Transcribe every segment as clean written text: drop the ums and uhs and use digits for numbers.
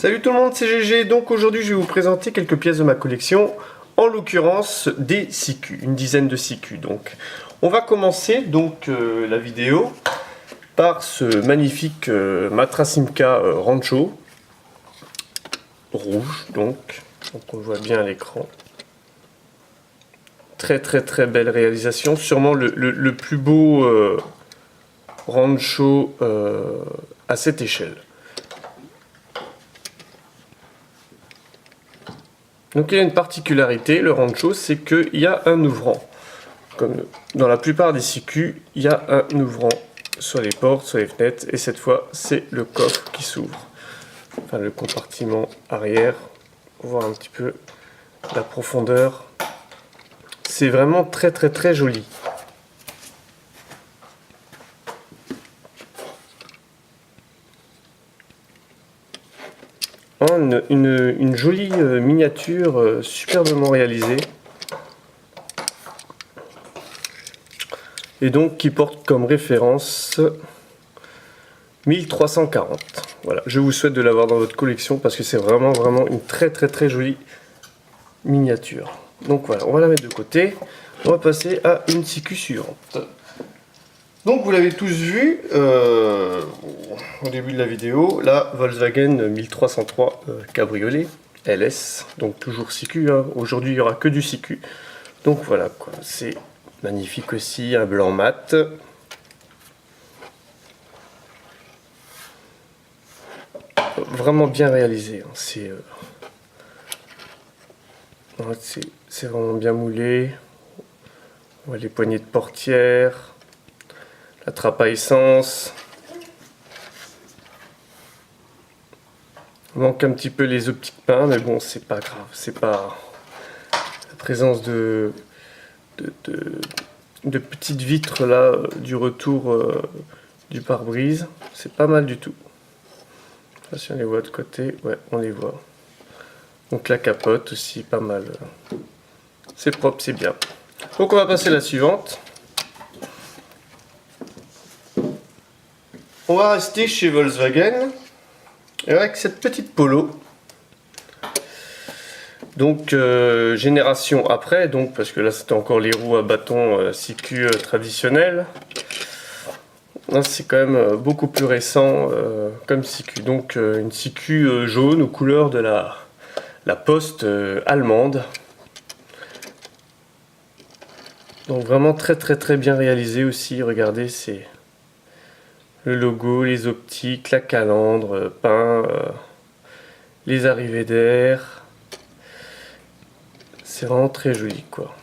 Salut tout le monde, c'est GG. Donc aujourd'hui je vais vous présenter quelques pièces de ma collection, en l'occurrence des SICU, une dizaine de SICU. Donc on va commencer donc la vidéo par ce magnifique Matrasimca Rancho rouge, donc on le voit bien à l'écran. Très belle réalisation, sûrement le plus beau Rancho à cette échelle. Donc il y a une particularité, le Rancho, c'est qu'il y a un ouvrant. Comme dans la plupart des SICU, il y a un ouvrant sur les portes, sur les fenêtres, et cette fois c'est le coffre qui s'ouvre. Enfin le compartiment arrière, pour voir un petit peu la profondeur. C'est vraiment très joli. Une jolie miniature superbement réalisée et donc qui porte comme référence 1340. Voilà, je vous souhaite de l'avoir dans votre collection parce que c'est vraiment une très jolie miniature. Donc voilà, on va la mettre de côté. On va passer à une SICU suivante. Donc vous l'avez tous vu au début de la vidéo, la Volkswagen 1303 Cabriolet LS, donc toujours SICU, hein. Aujourd'hui il n'y aura que du SICU. Donc voilà quoi, c'est magnifique aussi, un blanc mat. Vraiment bien réalisé, hein. C'est vraiment bien moulé. On voit les poignées de portière. La trappe à essence. Il manque un petit peu les optiques peints, mais bon, c'est pas grave. C'est pas la présence de petites vitres là du retour du pare-brise. C'est pas mal du tout. Là, si on les voit de côté, ouais, on les voit. Donc la capote aussi, pas mal. C'est propre, c'est bien. Donc on va passer à la suivante. On va rester chez Volkswagen avec cette petite Polo. Donc génération après, donc parce que là c'était encore les roues à bâton SICU traditionnelles. Là c'est quand même beaucoup plus récent comme SICU. Donc une SICU jaune aux couleurs de la poste allemande. Donc vraiment très bien réalisé aussi. Regardez, c'est le logo, les optiques, la calandre peint, les arrivées d'air. C'est vraiment très joli quoi.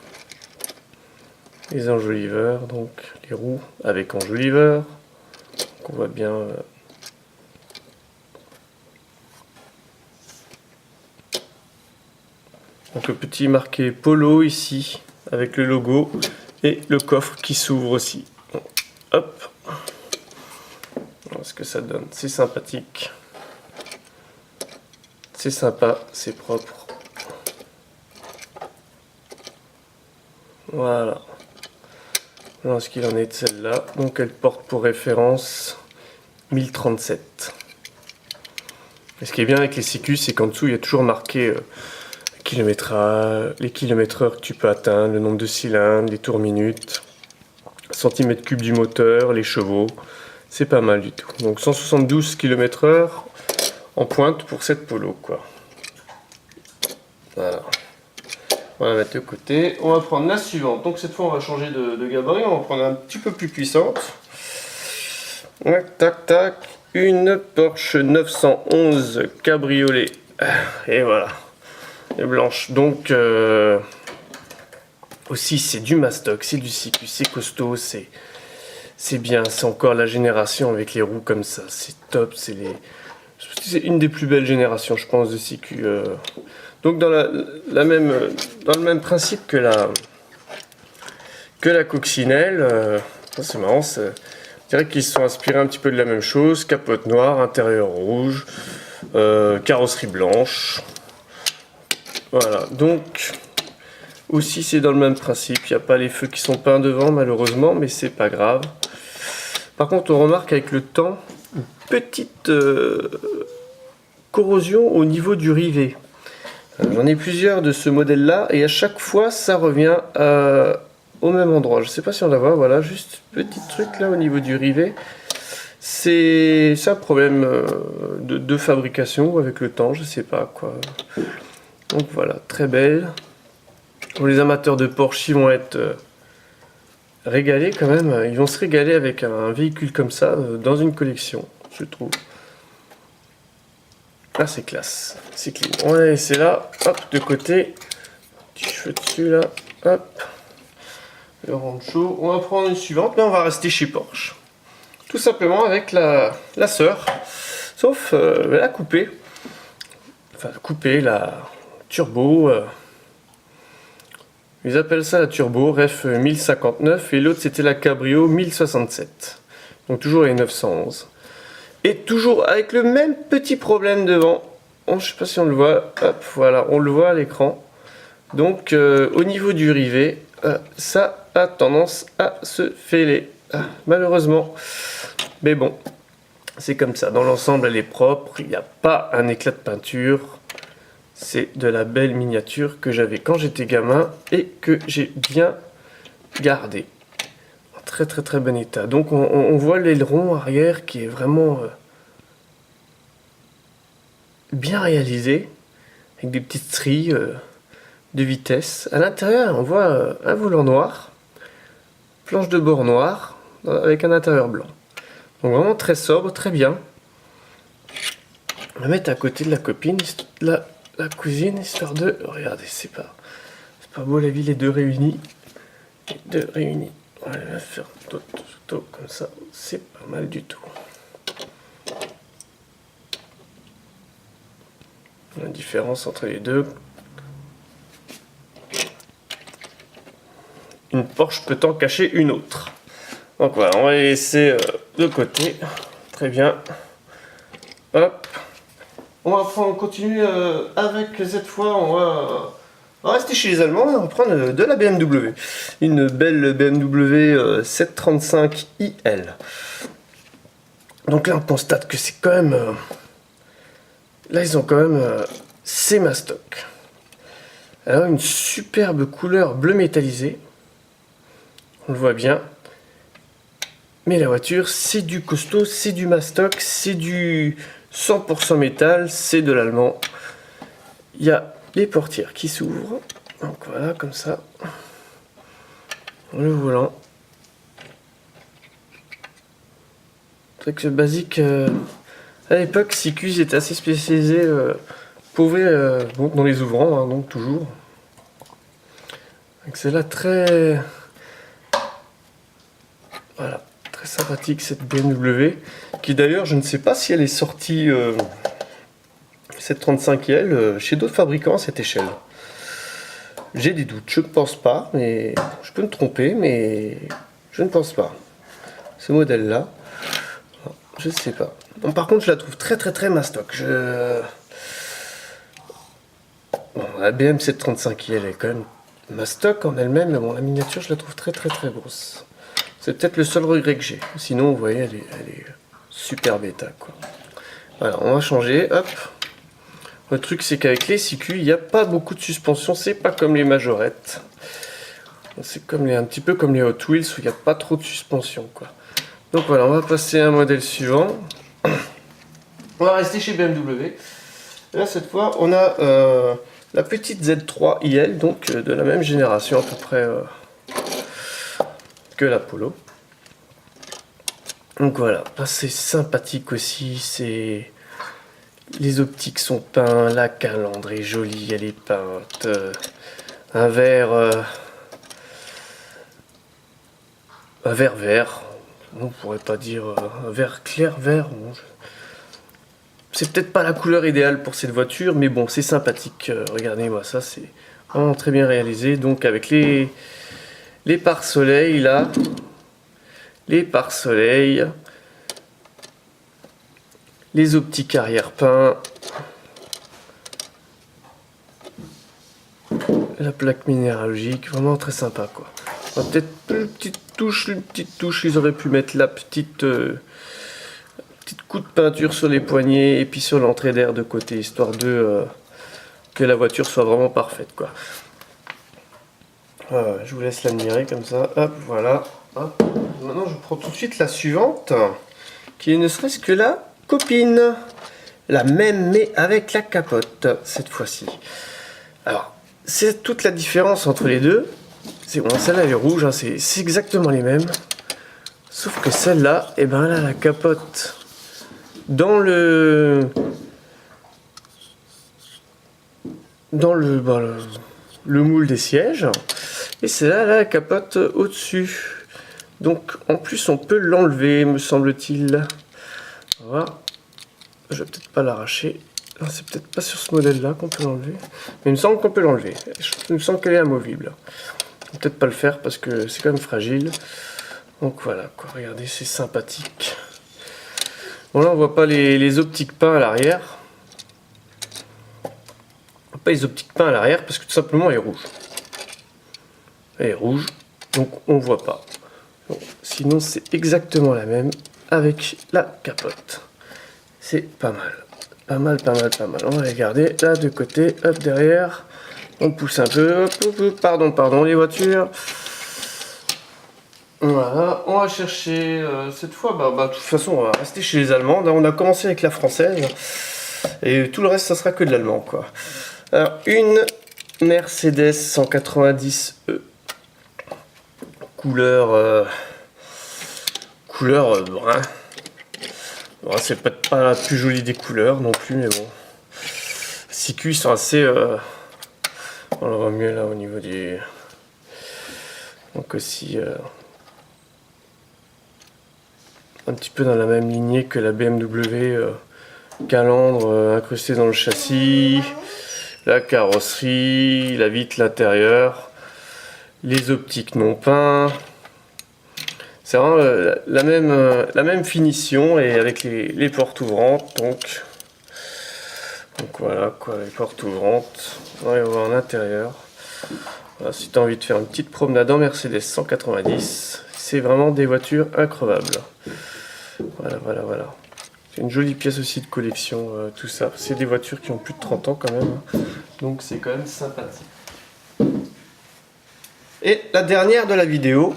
Les enjoliveurs, donc les roues avec enjoliveurs. Donc on voit bien. Donc le petit marqué Polo ici avec le logo et le coffre qui s'ouvre aussi. Hop. Ce que ça donne, c'est sympathique, c'est sympa, c'est propre. Voilà. Voilà ce qu'il en est de celle-là. Donc elle porte pour référence 1037. Et ce qui est bien avec les SICU, c'est qu'en dessous il y a toujours marqué les kilomètres/heure que tu peux atteindre, le nombre de cylindres, les tours minutes, centimètres cubes du moteur, les chevaux. C'est pas mal du tout. Donc 172 km/h en pointe pour cette Polo quoi. Voilà. On va la mettre de côté. On va prendre la suivante. Donc cette fois on va changer de gabarit. On va prendre un petit peu plus puissante. Tac. Une Porsche 911 Cabriolet. Et voilà. Et blanche. Donc aussi c'est du mastoc, c'est du SICU, c'est costaud, c'est bien, c'est encore la génération avec les roues comme ça, c'est top, c'est une des plus belles générations je pense de SICU. Donc dans le même principe que la coccinelle, c'est marrant, je dirais qu'ils se sont inspirés un petit peu de la même chose, capote noire, intérieur rouge, carrosserie blanche. Voilà, donc aussi c'est dans le même principe, il n'y a pas les feux qui sont peints devant malheureusement, mais c'est pas grave. Par contre on remarque avec le temps une petite corrosion au niveau du rivet. J'en ai plusieurs de ce modèle là et à chaque fois ça revient au même endroit. Je sais pas si on la voit, voilà, juste petit truc là au niveau du rivet. C'est un problème de fabrication avec le temps, je sais pas quoi. Donc voilà, très belle. Pour les amateurs de Porsche, ils vont être régalés quand même. Ils vont se régaler avec un véhicule comme ça dans une collection, je trouve. Ah, c'est classe, c'est clean. On va la laisser là, hop, de côté. Petit cheveu dessus là, hop. Le rancho. On va prendre une suivante, mais on va rester chez Porsche. Tout simplement avec la sœur, sauf la coupée. Enfin, couper la turbo. Ils appellent ça la turbo, ref 1059, et l'autre c'était la cabrio 1067. Donc toujours les 911. Et toujours avec le même petit problème devant. Je ne sais pas si on le voit. Hop, voilà, on le voit à l'écran. Donc au niveau du rivet, ça a tendance à se fêler. Malheureusement. Mais bon, c'est comme ça. Dans l'ensemble, elle est propre. Il n'y a pas un éclat de peinture. C'est de la belle miniature que j'avais quand j'étais gamin et que j'ai bien gardé. En très très très bon état. Donc on voit l'aileron arrière qui est vraiment bien réalisé. Avec des petites stries de vitesse. À l'intérieur, on voit un volant noir. Planche de bord noire avec un intérieur blanc. Donc vraiment très sobre, très bien. On va mettre à côté de la copine, la cousine, histoire de... Regardez, c'est pas beau la vie, les deux réunis. Les deux réunis. On va faire d'autres photos comme ça, c'est pas mal du tout. La différence entre les deux. Une Porsche peut en cacher une autre. Donc voilà, on va les laisser de côté. Très bien. Hop. On continue avec cette fois, on va rester chez les Allemands et on va prendre de la BMW. Une belle BMW 735 iL. Donc là on constate que c'est quand même... là ils ont quand même... c'est Mastoc. Alors une superbe couleur bleu métallisé. On le voit bien. Mais la voiture, c'est du costaud, c'est du Mastoc, c'est du 100% métal, c'est de l'allemand. Il y a les portières qui s'ouvrent. Donc voilà, comme ça. Le volant. Truc basique. À l'époque, Cicus était assez spécialisé dans les ouvrants, hein, donc toujours. Donc c'est là très... Voilà. Très sympathique cette BMW, qui d'ailleurs je ne sais pas si elle est sortie cette 35L chez d'autres fabricants à cette échelle. J'ai des doutes, je ne pense pas, mais je peux me tromper, mais je ne pense pas. Ce modèle là, je ne sais pas. Bon, par contre je la trouve très très très mastoc. Bon, la BM 735L est quand même mastoc en elle-même, mais bon, la miniature je la trouve très très très grosse. C'est peut-être le seul regret que j'ai. Sinon, vous voyez, elle est super bêta, quoi. Voilà, on va changer. Hop. Le truc, c'est qu'avec les CQ, il n'y a pas beaucoup de suspension. C'est pas comme les majorettes. C'est comme un petit peu comme les Hot Wheels où il n'y a pas trop de suspension, quoi. Donc voilà, on va passer à un modèle suivant. On va rester chez BMW. Et là, cette fois, on a la petite Z3 iL, donc de la même génération à peu près... que la Polo. Donc voilà, c'est sympathique aussi, c'est... Les optiques sont peints, la calandre est jolie, elle est peinte. Un vert vert, on pourrait pas dire un vert clair vert. Bon, c'est peut-être pas la couleur idéale pour cette voiture, mais bon, c'est sympathique. Regardez-moi ça, c'est vraiment très bien réalisé. Donc avec les pare-soleil là, les pare-soleil, les optiques arrière peints, la plaque minéralogique, vraiment très sympa quoi. Peut-être une petite touche, ils auraient pu mettre la petite petit coup de peinture sur les poignées et puis sur l'entrée d'air de côté, histoire de que la voiture soit vraiment parfaite, quoi. Je vous laisse l'admirer comme ça. Hop, voilà. Hop. Maintenant, je prends tout de suite la suivante, qui est ne serait-ce que la copine. La même, mais avec la capote, cette fois-ci. Alors, c'est toute la différence entre les deux. C'est bon, celle-là, elle est rouge, hein, c'est exactement les mêmes. Sauf que celle-là, et ben, elle a la capote dans le moule des sièges. Et celle-là, elle a la capote au-dessus. Donc, en plus, on peut l'enlever, me semble-t-il. Voilà. Je vais peut-être pas l'arracher. C'est peut-être pas sur ce modèle-là qu'on peut l'enlever. Mais il me semble qu'on peut l'enlever. Il me semble qu'elle est amovible. Je vais peut-être pas le faire parce que c'est quand même fragile. Donc voilà, quoi. Regardez, c'est sympathique. Bon, là, on voit pas les optiques peints à l'arrière. Pas les optiques peints à l'arrière parce que tout simplement, elle est rouge. Elle est rouge, donc on voit pas. Bon, sinon, c'est exactement la même avec la capote. C'est pas mal. Pas mal, pas mal, pas mal. On va les garder là de côté, hop derrière. On pousse un peu. Hop, pardon, les voitures. Voilà, on va chercher cette fois. De toute façon, on va rester chez les Allemandes. On a commencé avec la française. Et tout le reste, ça sera que de l'allemand, quoi. Alors, une Mercedes 190E. Couleur brun. Bon, c'est peut-être pas la plus jolie des couleurs non plus, mais bon. Les CQ sont assez... on le voit mieux là au niveau du... Donc aussi... un petit peu dans la même lignée que la BMW. Calandre incrusté dans le châssis. La carrosserie. La vitre l'intérieur. Les optiques non peints. C'est vraiment la même finition et avec les portes ouvrantes. Donc voilà quoi, les portes ouvrantes. On va y voir en intérieur. Voilà, si tu as envie de faire une petite promenade en Mercedes 190, c'est vraiment des voitures increvables. Voilà. C'est une jolie pièce aussi de collection, tout ça. C'est des voitures qui ont plus de 30 ans quand même. Donc c'est quand même sympathique. Et la dernière de la vidéo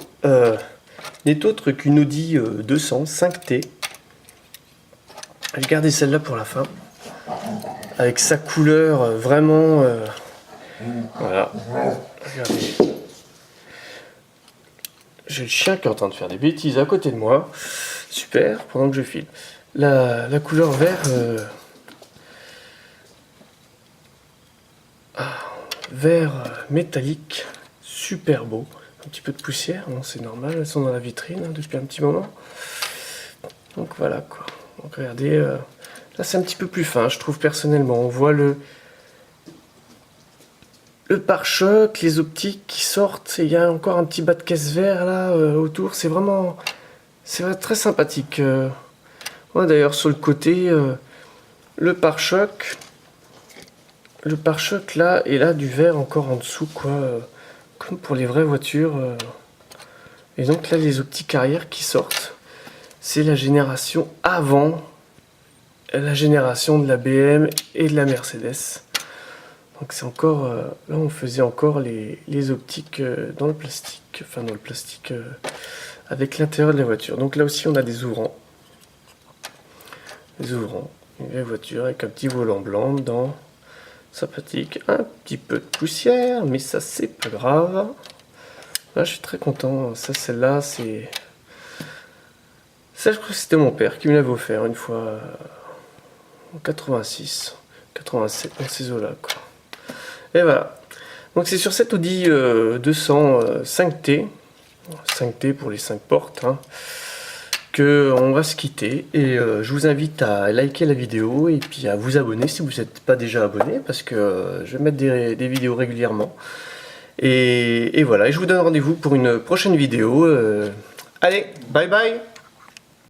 n'est autre qu'une Audi 200 5T. J'ai gardé celle-là pour la fin. Avec sa couleur vraiment... voilà. Regardez. J'ai le chien qui est en train de faire des bêtises à côté de moi. Super, pendant que je filme. La couleur vert... vert métallique. Super beau. Un petit peu de poussière, bon, c'est normal, elles sont dans la vitrine depuis un petit moment. Donc voilà quoi. Donc regardez, là c'est un petit peu plus fin, je trouve personnellement. On voit le pare-choc, les optiques qui sortent, et il y a encore un petit bas de caisse vert là autour. C'est vraiment très sympathique. Ouais, d'ailleurs sur le côté, le pare-choc là, et là du vert encore en dessous quoi. Comme pour les vraies voitures. Et donc là, les optiques arrière qui sortent, c'est la génération avant la génération de la BM et de la Mercedes. Donc c'est encore... là, on faisait encore les optiques dans le plastique. Enfin, dans le plastique avec l'intérieur de la voiture. Donc là aussi, on a des ouvrants. Des ouvrants. Une vraie voiture avec un petit volant blanc dedans. Sympathique, un petit peu de poussière, mais ça c'est pas grave. Là je suis très content. Ça, celle-là, c'est... Ça, je crois que c'était mon père qui me l'avait offert une fois en 86, 87, dans ces eaux-là, quoi. Et voilà. Donc c'est sur cette Audi 200 5T, 5T pour les 5 portes, hein, on va se quitter, et je vous invite à liker la vidéo et puis à vous abonner si vous n'êtes pas déjà abonné, parce que je vais mettre des vidéos régulièrement. Et voilà, et je vous donne rendez-vous pour une prochaine vidéo. Allez, bye bye!